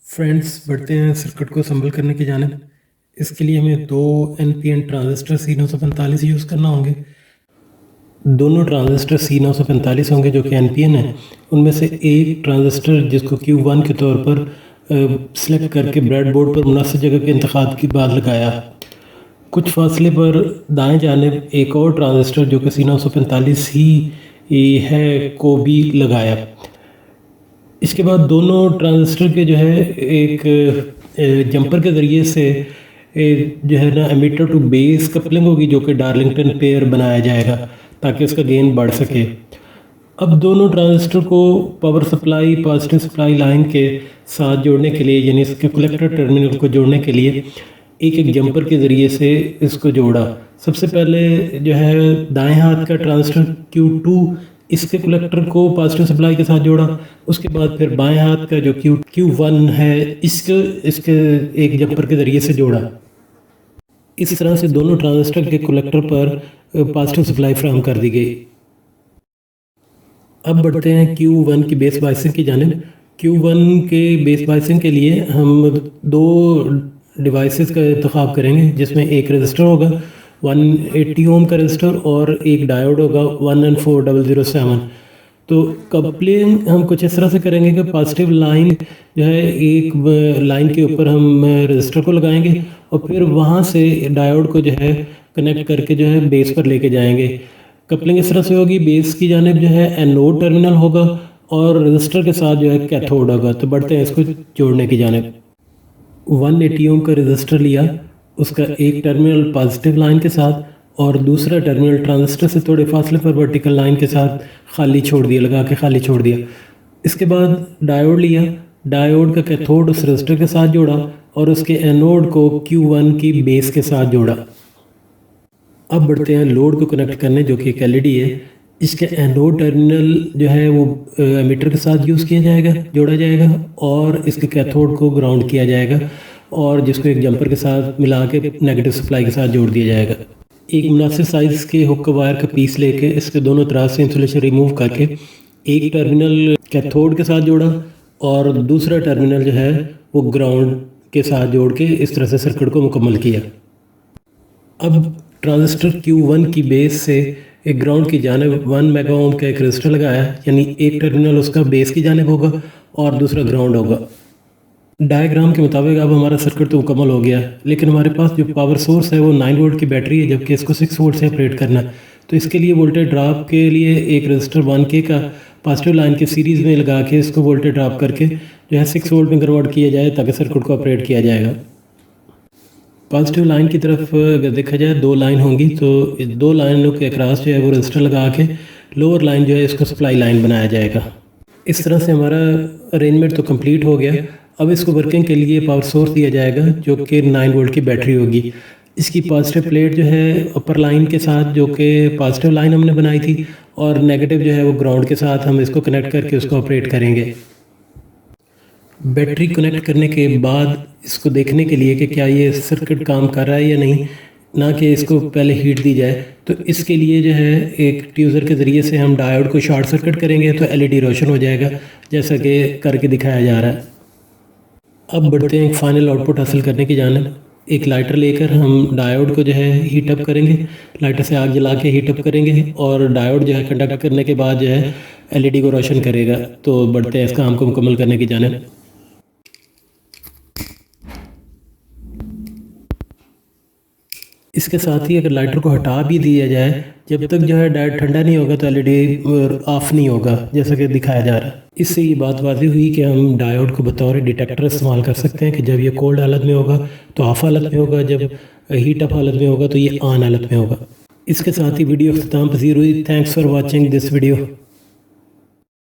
Friends, बढ़ते हैं circuit को असम्बल करने की जानिब। इसके लिए हमें दो NPN ट्रांजिस्टर C945 यूज़ करना होंगे। दोनों ट्रांजिस्टर C945 होंगे जो कि NPN है। उनमें से एक ट्रांजिस्टर जिसको Q1 के तौर पर सिलेक्ट करके ब्रेडबोर्ड पर मुनासिब जगह के इंतखाब के बाद लगाया। कुछ फासले पर दाएं जानिब एक और ट्रांजिस्टर जो कि C945 ही है को भी लगाया। इसके बाद दोनों ट्रांजिस्टर के जो है एक जंपर के ज़रिए से जो है ना एमिटर टू बेस कपलिंग होगी जो कि डार्लिंगटन पेयर बनाया जाएगा ताकि उसका गेन बढ़ सके। अब दोनों ट्रांजिस्टर को power supply positive supply line के साथ जोड़ने के लिए यानी इसके कलेक्टर टर्मिनल को जोड़ने के लिए एक एक जंपर के ज़रिए से इसको जोड़ा। सबसे पहले जो है दाएं हाथ का ट्रांजिस्टर Q2 इसके कलेक्टर को पॉजिटिव सप्लाई के साथ जोड़ा। उसके बाद फिर बाएं हाथ का जो Q1 है इसके एक जंपर के ज़रिए से जोड़ा। इस तरह से दोनों ट्रांजिस्टर के कलेक्टर पर पॉजिटिव सप्लाई फ्राहम कर दी गई। अब बढ़ते हैं Q1 की बेस बायसिंग की जानिब। Q1 के बेस बायसिंग के लिए हम दो डिवाइसेस का इंतखाब करेंगे जिसमें एक रजिस्टर होगा 180 ओम का रजिस्टर और एक डायोड होगा 140007। तो कपलिंग हम कुछ इस तरह से करेंगे कि पॉजिटिव लाइन जो है एक लाइन के ऊपर हम रजिस्टर को लगाएंगे और फिर वहाँ से डायोड को जो है कनेक्ट करके जो है बेस पर लेके जाएंगे। कपलिंग इस तरह से होगी, बेस की जानिब जो है एनोड टर्मिनल होगा और रजिस्टर के साथ जो है कैथोड होगा। तो बढ़ते हैं इसको जोड़ने की जानिब। 180 ओम का रजिस्टर लिया, उसका एक टर्मिनल पॉजिटिव लाइन के साथ और दूसरा टर्मिनल ट्रांजिस्टर से थोड़े फासले पर वर्टिकल लाइन के साथ खाली छोड़ दिया, लगा के खाली छोड़ दिया। इसके बाद डायोड लिया, डायोड का कैथोड उस रजिस्टर के साथ जोड़ा और उसके एनोड को Q1 की बेस के साथ जोड़ा। अब बढ़ते हैं लोड को कनेक्ट करने जो कि एक LED है। इसके एनोड टर्मिनल जो है वो एमीटर के साथ यूज़ किया जाएगा, जोड़ा जाएगा और इसके कैथोड को ग्राउंड किया जाएगा और जिसको एक जंपर के साथ मिला के नेगेटिव सप्लाई के साथ जोड़ दिया जाएगा। एक मुनासिब साइज़ के हुक वायर का पीस लेके इसके दोनों तरफ से इंसुलेशन रिमूव करके एक टर्मिनल कैथोड के साथ जोड़ा और दूसरा टर्मिनल जो है वो ग्राउंड के साथ जोड़ के इस तरह से सर्किट को मुकम्मल किया। अब ट्रांजिस्टर Q1 की बेस से एक ग्राउंड की जानिब 1 मेगा ओम का एक रजिस्टर लगाया, यानी एक टर्मिनल उसका बेस की जानिब होगा और दूसरा ग्राउंड होगा। डायग्राम के मुताबिक अब हमारा सर्किट तो मुकम्मल हो गया, लेकिन हमारे पास जो पावर सोर्स है वो 9 वोल्ट की बैटरी है जबकि इसको 6 वोल्ट से ऑपरेट करना है। तो इसके लिए वोल्टेज ड्रॉप के लिए एक रजिस्टर 1K का पॉजिटिव लाइन के सीरीज़ में लगा के इसको वोल्टेज ड्रॉप करके जो है 6 वोल्ट में कन्वर्ट किया जाए ताकि सर्किट को ऑपरेट किया जाएगा। पॉजिटिव लाइन की तरफ अगर देखा जाए दो लाइन होंगी तो इस दो लाइनों के अक्रॉस जो है वो रजिस्टर लगा के लोअर लाइन जो है इसको सप्लाई लाइन बनाया जाएगा। इस तरह से हमारा अरेंजमेंट तो कंप्लीट हो गया। अब इसको वर्किंग के लिए पावर सोर्स दिया जाएगा जो कि 9 वोल्ट की बैटरी होगी। इसकी पॉजिटिव प्लेट जो है अपर लाइन के साथ जो कि पॉजिटिव लाइन हमने बनाई थी और नेगेटिव जो है वो ग्राउंड के साथ हम इसको कनेक्ट करके उसको ऑपरेट करेंगे। बैटरी कनेक्ट करने के बाद इसको देखने के लिए कि क्या ये सर्किट काम कर रहा है या नहीं, ना कि इसको पहले हीट दी जाए, तो इसके लिए जो है एक ट्यूज़र के ज़रिए से हम डायोड को शॉर्ट सर्किट करेंगे तो LED रोशन हो जाएगा जैसा कि करके दिखाया जा रहा है। अब बढ़ते हैं एक फाइनल आउटपुट हासिल करने की जानिब। एक लाइटर लेकर हम डायोड को जो है हीट अप करेंगे, लाइटर से आग जला के हीट अप करेंगे और डायोड जो है कंडक्ट करने के बाद जो है LED को रोशन करेगा। तो बढ़ते हैं इस काम को मुकम्मल करने की जानिब। इसके साथ ही अगर लाइटर को हटा भी दिया जाए, जब तक जो है डायोड ठंडा नहीं होगा तो LED ऑफ नहीं होगा जैसा कि दिखाया जा रहा है। इससे ये बात वाज़ेह हुई कि हम डायोड को बतौर डिटेक्टर इस्तेमाल कर सकते हैं कि जब ये कोल्ड हालत में होगा तो ऑफ हालत में होगा, जब हीट अप हालत में होगा तो ये ऑन हालत में होगा। इसके साथ ही वीडियो अख्ताम पसीर हुई। Thanks for watching this video.